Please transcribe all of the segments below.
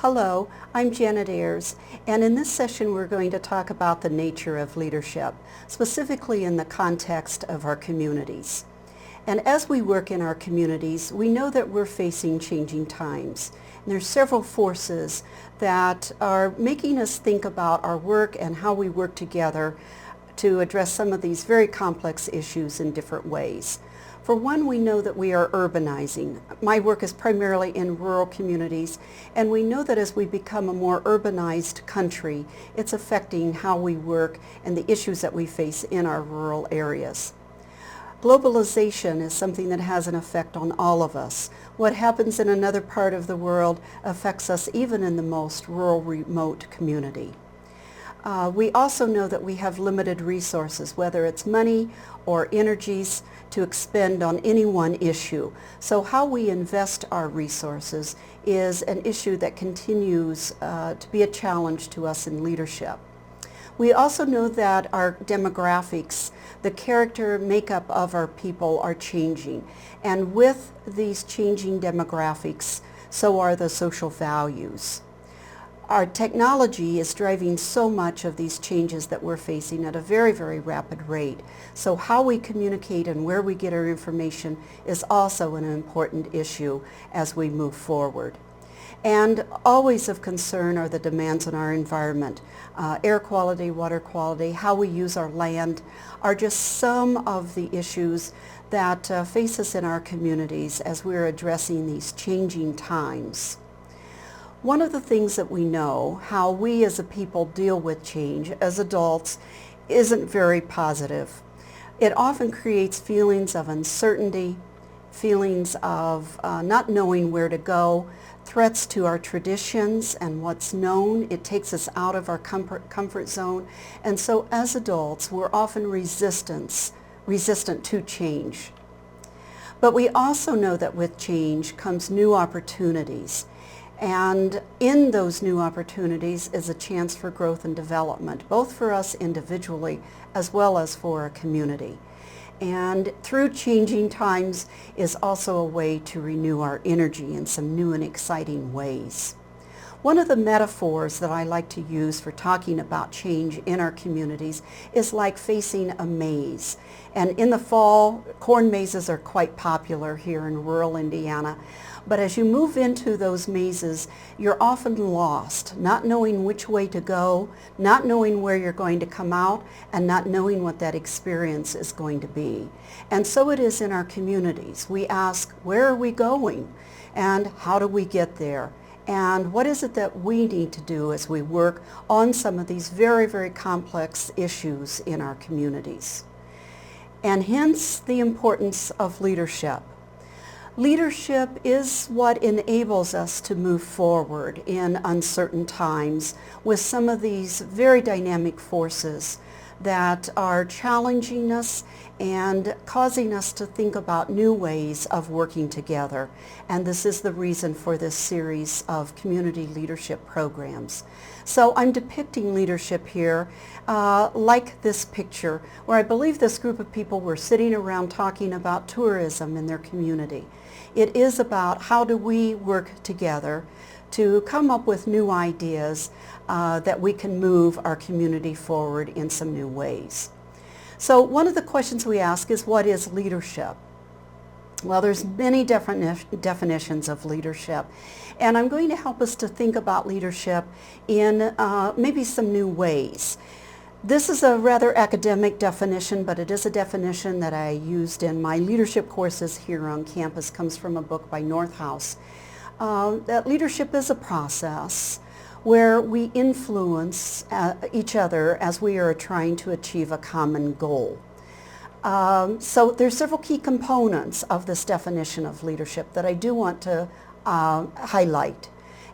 Hello, I'm Janet Ayers, and in this session we're going to talk about the nature of leadership, specifically in the context of our communities. And as we work in our communities, we know that we're facing changing times. And there's several forces that are making us think about our work and how we work together to address some of these very complex issues in different ways. For one, we know that we are urbanizing. My work is primarily in rural communities, and we know that as we become a more urbanized country, it's affecting how we work and the issues that we face in our rural areas. Globalization is something that has an effect on all of us. What happens in another part of the world affects us even in the most rural, remote community. We also know that we have limited resources, whether it's money or energies, to expend on any one issue. So how we invest our resources is an issue that continues to be a challenge to us in leadership. We also know that our demographics, the character makeup of our people are changing. And with these changing demographics, so are the social values. Our technology is driving so much of these changes that we're facing at a very, very rapid rate. So how we communicate and where we get our information is also an important issue as we move forward. And always of concern are the demands on our environment. Air quality, water quality, how we use our land are just some of the issues that face us in our communities as we're addressing these changing times. One of the things that we know, how we as a people deal with change as adults, isn't very positive. It often creates feelings of uncertainty, feelings of not knowing where to go, threats to our traditions and what's known. It takes us out of our comfort zone. And so as adults, we're often resistant to change. But we also know that with change comes new opportunities. And in those new opportunities is a chance for growth and development, both for us individually as well as for our community. And through changing times is also a way to renew our energy in some new and exciting ways. One of the metaphors that I like to use for talking about change in our communities is like facing a maze. And in the fall, corn mazes are quite popular here in rural Indiana. But as you move into those mazes, you're often lost, not knowing which way to go, not knowing where you're going to come out, and not knowing what that experience is going to be. And so it is in our communities. We ask, where are we going? And how do we get there? And what is it that we need to do as we work on some of these very, very complex issues in our communities? And hence the importance of leadership. Leadership is what enables us to move forward in uncertain times with some of these very dynamic forces that are challenging us and causing us to think about new ways of working together. And this is the reason for this series of community leadership programs. So I'm depicting leadership here like this picture, where I believe this group of people were sitting around talking about tourism in their community. It is about how do we work together to come up with new ideas that we can move our community forward in some new ways. So one of the questions we ask is, what is leadership? Well, there's many different definitions of leadership, and I'm going to help us to think about leadership in maybe some new ways. This is a rather academic definition, but it is a definition that I used in my leadership courses here on campus. It comes from a book by Northouse. That leadership is a process where we influence each other as we are trying to achieve a common goal. So there's several key components of this definition of leadership that I do want to highlight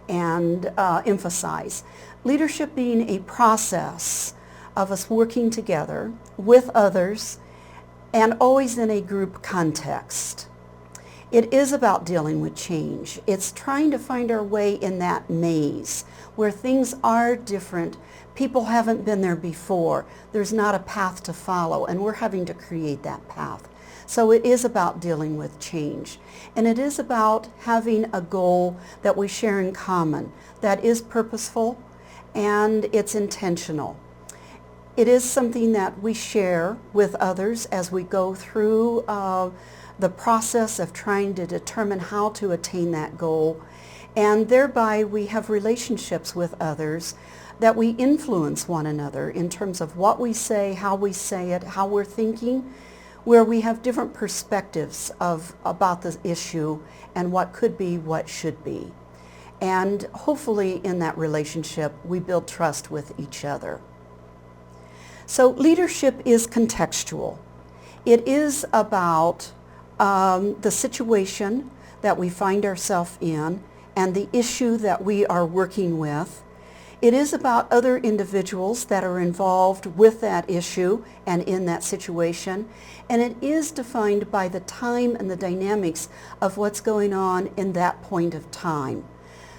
and emphasize. Leadership being a process of us working together with others and always in a group context. It is about dealing with change. It's trying to find our way in that maze where things are different. People haven't been there before. There's not a path to follow, and we're having to create that path. So it is about dealing with change. And it is about having a goal that we share in common that is purposeful and it's intentional. It is something that we share with others as we go through the process of trying to determine how to attain that goal. And thereby we have relationships with others that we influence one another in terms of what we say, how we say it, how we're thinking, where we have different perspectives about the issue and what could be, what should be. And hopefully in that relationship we build trust with each other. So leadership is contextual. It is about the situation that we find ourselves in and the issue that we are working with. It is about other individuals that are involved with that issue and in that situation. And it is defined by the time and the dynamics of what's going on in that point of time.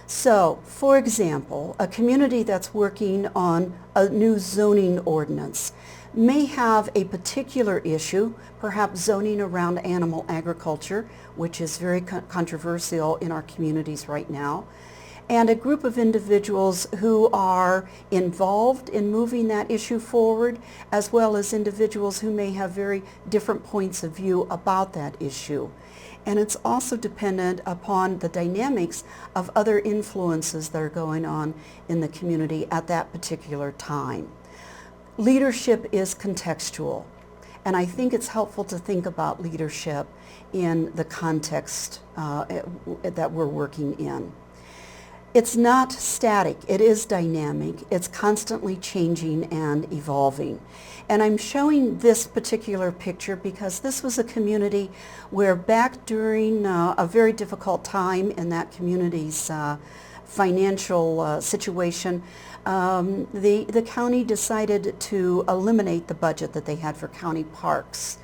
So, for example, a community that's working on a new zoning ordinance may have a particular issue, perhaps zoning around animal agriculture, which is very controversial in our communities right now, and a group of individuals who are involved in moving that issue forward, as well as individuals who may have very different points of view about that issue. And it's also dependent upon the dynamics of other influences that are going on in the community at that particular time. Leadership is contextual, and I think it's helpful to think about leadership in the context that we're working in. It's not static, it is dynamic, it's constantly changing and evolving. And I'm showing this particular picture because this was a community where back during a very difficult time in that community's financial situation, the county decided to eliminate the budget that they had for county parks.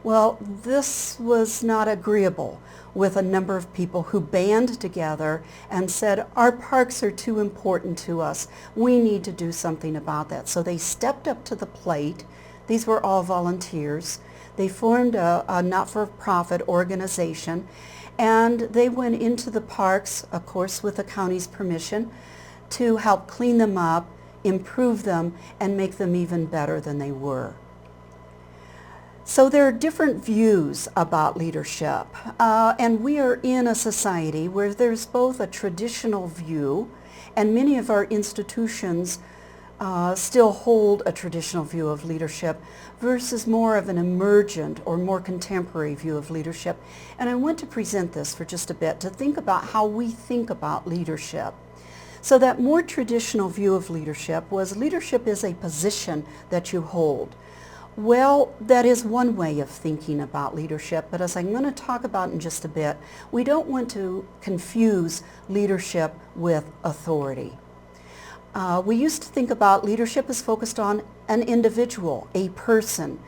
Well, this was not agreeable with a number of people who band together and said, our parks are too important to us. We need to do something about that. So they stepped up to the plate. These were all volunteers. They formed a not-for-profit organization, and they went into the parks, of course with the county's permission, to help clean them up, improve them, and make them even better than they were. So there are different views about leadership, and we are in a society where there's both a traditional view, and many of our institutions still hold a traditional view of leadership versus more of an emergent or more contemporary view of leadership. And I want to present this for just a bit to think about how we think about leadership. So that more traditional view of leadership is a position that you hold. Well, that is one way of thinking about leadership, but as I'm going to talk about in just a bit, we don't want to confuse leadership with authority. We used to think about leadership as focused on an individual, a person.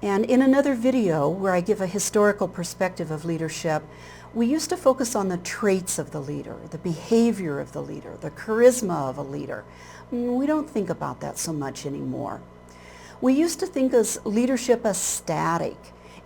And in another video where I give a historical perspective of leadership, we used to focus on the traits of the leader, the behavior of the leader, the charisma of a leader. We don't think about that so much anymore. We used to think of leadership as static.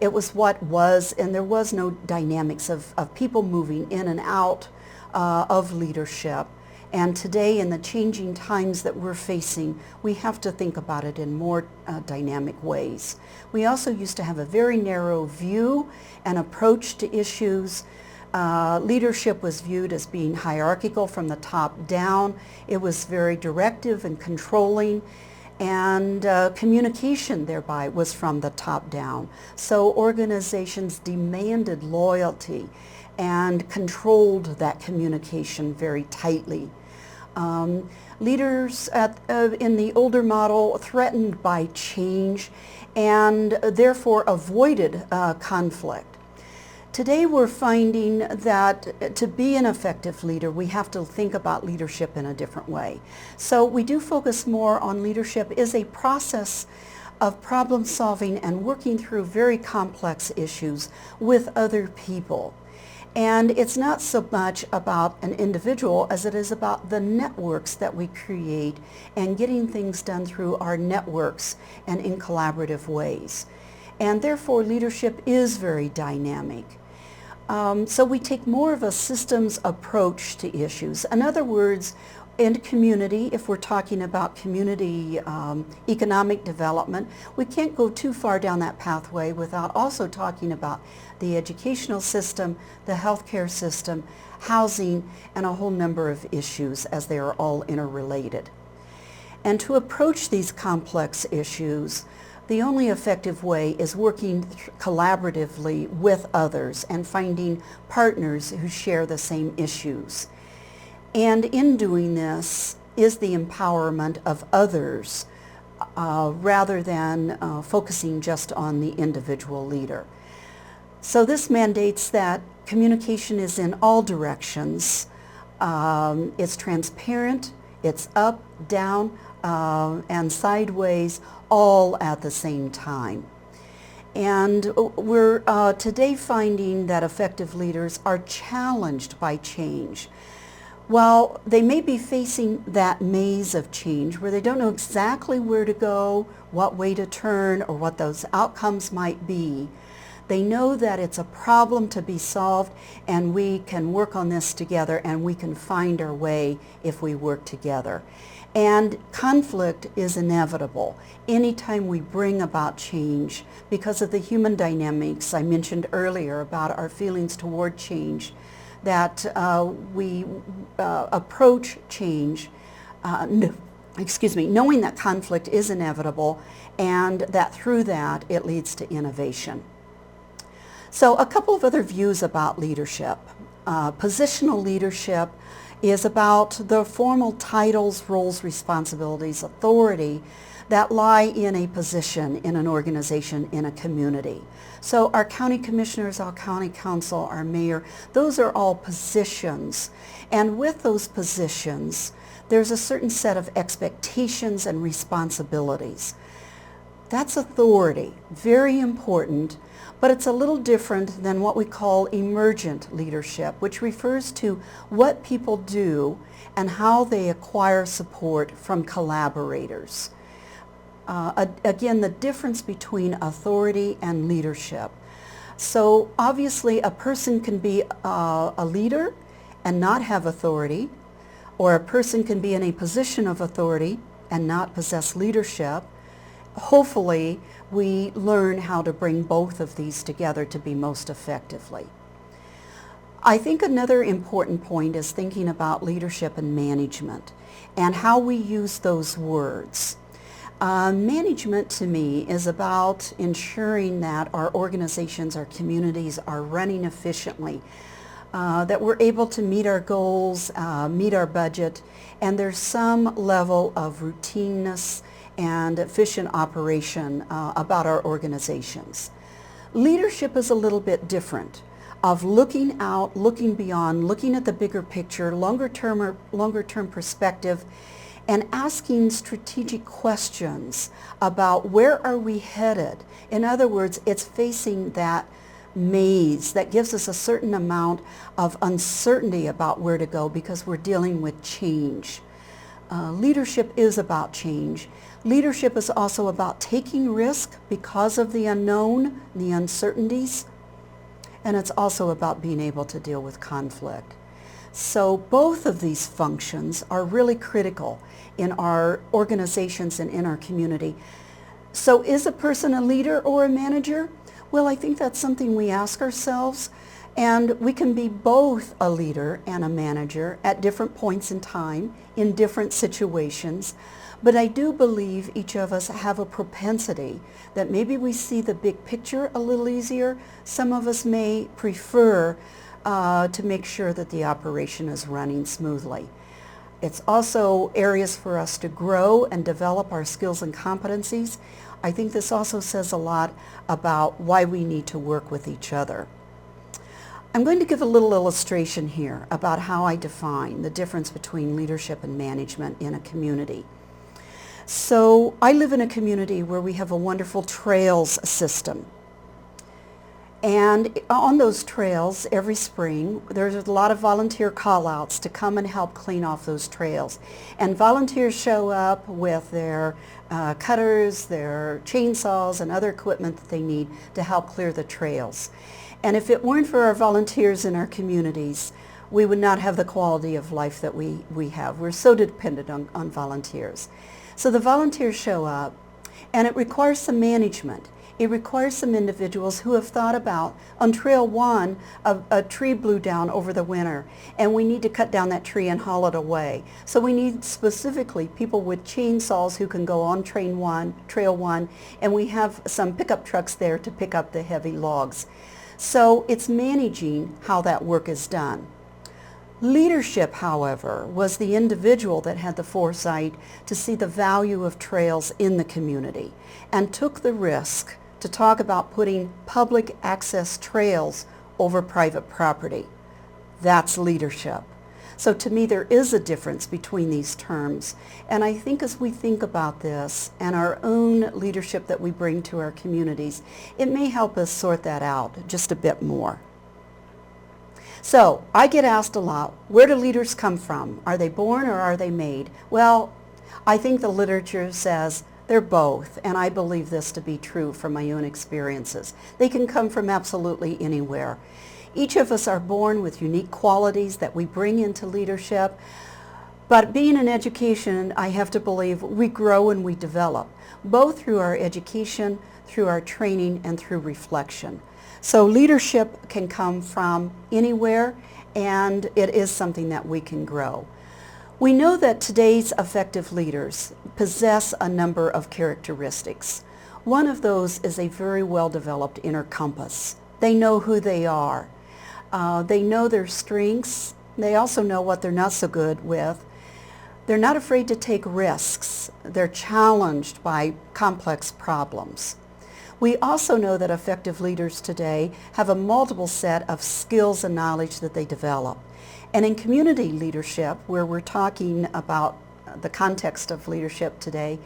It was what was, and there was no dynamics of people moving in and out of leadership. And today, in the changing times that we're facing, we have to think about it in more dynamic ways. We also used to have a very narrow view and approach to issues. Leadership was viewed as being hierarchical from the top down. It was very directive and controlling. And communication thereby was from the top down. So organizations demanded loyalty and controlled that communication very tightly. Leaders in the older model threatened by change and therefore avoided conflict. Today we're finding that to be an effective leader, we have to think about leadership in a different way. So we do focus more on leadership as a process of problem solving and working through very complex issues with other people. And it's not so much about an individual as it is about the networks that we create and getting things done through our networks and in collaborative ways. and therefore leadership is very dynamic. So we take more of a systems approach to issues. In other words, in community, if we're talking about community economic development, we can't go too far down that pathway without also talking about the educational system, the healthcare system, housing, and a whole number of issues as they are all interrelated. And to approach these complex issues, the only effective way is working collaboratively with others and finding partners who share the same issues. And in doing this is the empowerment of others rather than focusing just on the individual leader. So this mandates that communication is in all directions. It's transparent, it's up, down, and sideways, all at the same time. And we're today finding that effective leaders are challenged by change. While they may be facing that maze of change where they don't know exactly where to go, what way to turn, or what those outcomes might be, they know that it's a problem to be solved, and we can work on this together, and we can find our way if we work together. And conflict is inevitable anytime we bring about change because of the human dynamics I mentioned earlier about our feelings toward change, that we approach change, knowing that conflict is inevitable and that through that it leads to innovation. So a couple of other views about leadership. Positional leadership is about the formal titles, roles, responsibilities, authority that lie in a position, in an organization, in a community. So our county commissioners, our county council, our mayor, those are all positions. And with those positions, there's a certain set of expectations and responsibilities. That's authority, very important, but it's a little different than what we call emergent leadership, which refers to what people do and how they acquire support from collaborators. Again, the difference between authority and leadership. So obviously a person can be a leader and not have authority, or a person can be in a position of authority and not possess leadership. Hopefully, we learn how to bring both of these together to be most effectively. I think another important point is thinking about leadership and management and how we use those words. Management to me is about ensuring that our organizations, our communities are running efficiently, that we're able to meet our goals, meet our budget, and there's some level of routineness and efficient operation about our organizations. Leadership is a little bit different, of looking out, looking beyond, looking at the bigger picture, longer term perspective, and asking strategic questions about where are we headed. In other words, it's facing that maze that gives us a certain amount of uncertainty about where to go because we're dealing with change. Leadership is about change. Leadership is also about taking risk because of the unknown, the uncertainties, and it's also about being able to deal with conflict. So both of these functions are really critical in our organizations and in our community. So is a person a leader or a manager? Well, I think that's something we ask ourselves, and we can be both a leader and a manager at different points in time, in different situations. But I do believe each of us have a propensity that maybe we see the big picture a little easier. Some of us may prefer to make sure that the operation is running smoothly. It's also areas for us to grow and develop our skills and competencies. I think this also says a lot about why we need to work with each other. I'm going to give a little illustration here about how I define the difference between leadership and management in a community. So I live in a community where we have a wonderful trails system. And on those trails every spring, there's a lot of volunteer call-outs to come and help clean off those trails. And volunteers show up with their cutters, their chainsaws, and other equipment that they need to help clear the trails. And if it weren't for our volunteers in our communities, we would not have the quality of life that we have. We're so dependent on volunteers. So the volunteers show up, and it requires some management. It requires some individuals who have thought about, on Trail 1, a tree blew down over the winter, and we need to cut down that tree and haul it away. So we need specifically people with chainsaws who can go on Trail 1, and we have some pickup trucks there to pick up the heavy logs. So it's managing how that work is done. Leadership, however, was the individual that had the foresight to see the value of trails in the community and took the risk to talk about putting public access trails over private property. That's leadership. So to me, there is a difference between these terms. And I think as we think about this and our own leadership that we bring to our communities, it may help us sort that out just a bit more. So I get asked a lot, where do leaders come from? Are they born or are they made? Well, I think the literature says they're both, and I believe this to be true from my own experiences. They can come from absolutely anywhere. Each of us are born with unique qualities that we bring into leadership, but being in education, I have to believe we grow and we develop, both through our education, through our training, and through reflection. So leadership can come from anywhere, and it is something that we can grow. We know that today's effective leaders possess a number of characteristics. One of those is a very well-developed inner compass. They know who they are. They know their strengths. They also know what they're not so good with. They're not afraid to take risks. They're challenged by complex problems. We also know that effective leaders today have a multiple set of skills and knowledge that they develop. And in community leadership, where we're talking about the context of leadership today,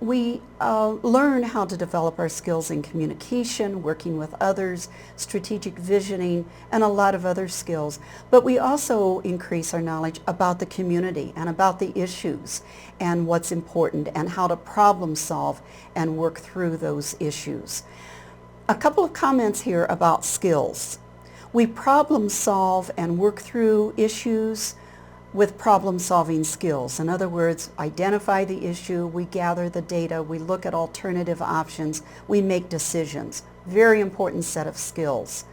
we learn how to develop our skills in communication, working with others, strategic visioning, and a lot of other skills. But we also increase our knowledge about the community and about the issues and what's important and how to problem solve and work through those issues. A couple of comments here about skills. We problem solve and work through issues with problem-solving skills. In other words, identify the issue, we gather the data, we look at alternative options, we make decisions. Very important set of skills.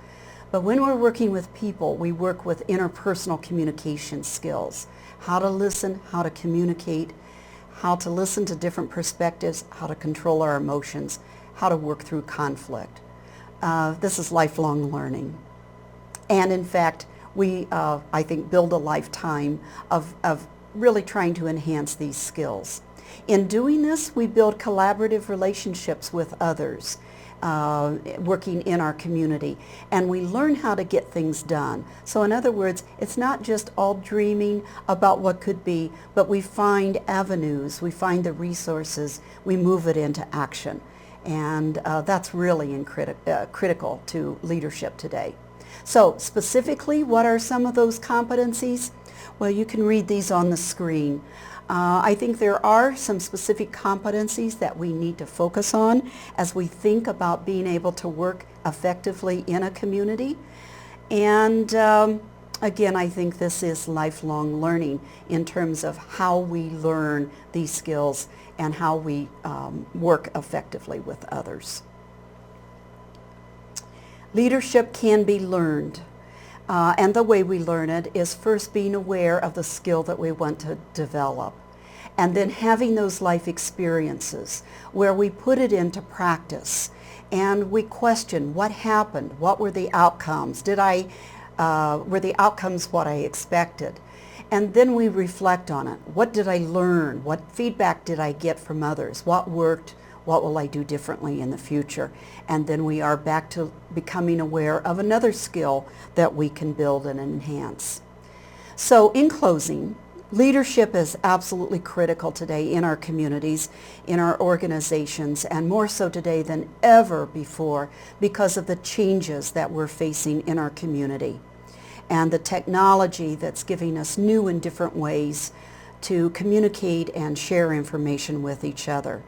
But when we're working with people, we work with interpersonal communication skills. How to listen, how to communicate, how to listen to different perspectives, how to control our emotions, how to work through conflict. This is lifelong learning. And in fact, we, I think, build a lifetime of really trying to enhance these skills. In doing this, we build collaborative relationships with others working in our community, and we learn how to get things done. So in other words, it's not just all dreaming about what could be, but we find avenues, we find the resources, we move it into action. And that's really critical to leadership today. So specifically, what are some of those competencies? Well, you can read these on the screen. I think there are some specific competencies that we need to focus on as we think about being able to work effectively in a community. And again, I think this is lifelong learning in terms of how we learn these skills and how we work effectively with others. Leadership can be learned, and the way we learn it is first being aware of the skill that we want to develop, and then having those life experiences where we put it into practice and we question what happened, what were the outcomes, were the outcomes what I expected? And then we reflect on it. What did I learn? What feedback did I get from others? What worked? What will I do differently in the future? And then we are back to becoming aware of another skill that we can build and enhance. So in closing, Leadership is absolutely critical today in our communities, in our organizations, and more so today than ever before because of the changes that we're facing in our community and the technology that's giving us new and different ways to communicate and share information with each other.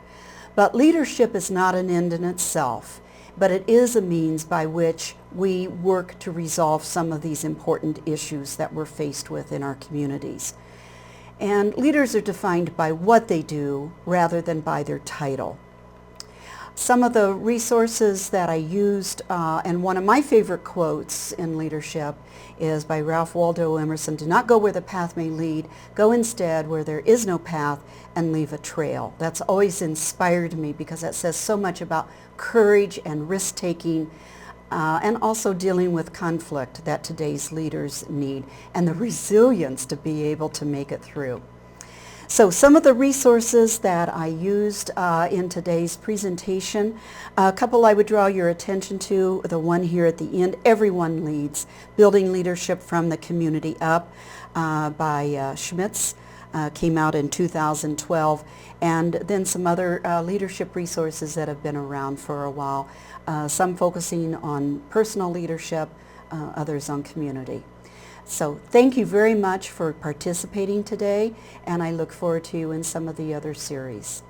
But leadership is not an end in itself, but it is a means by which we work to resolve some of these important issues that we're faced with in our communities. And leaders are defined by what they do rather than by their title. Some of the resources that I used, and one of my favorite quotes in leadership is by Ralph Waldo Emerson: "Do not go where the path may lead, go instead where there is no path and leave a trail." That's always inspired me because that says so much about courage and risk-taking and also dealing with conflict that today's leaders need and the resilience to be able to make it through. So some of the resources that I used in today's presentation, a couple I would draw your attention to, the one here at the end, Everyone Leads, Building Leadership from the Community Up by Schmitz, came out in 2012, and then some other leadership resources that have been around for a while, some focusing on personal leadership, others on community. So thank you very much for participating today, and I look forward to you in some of the other series.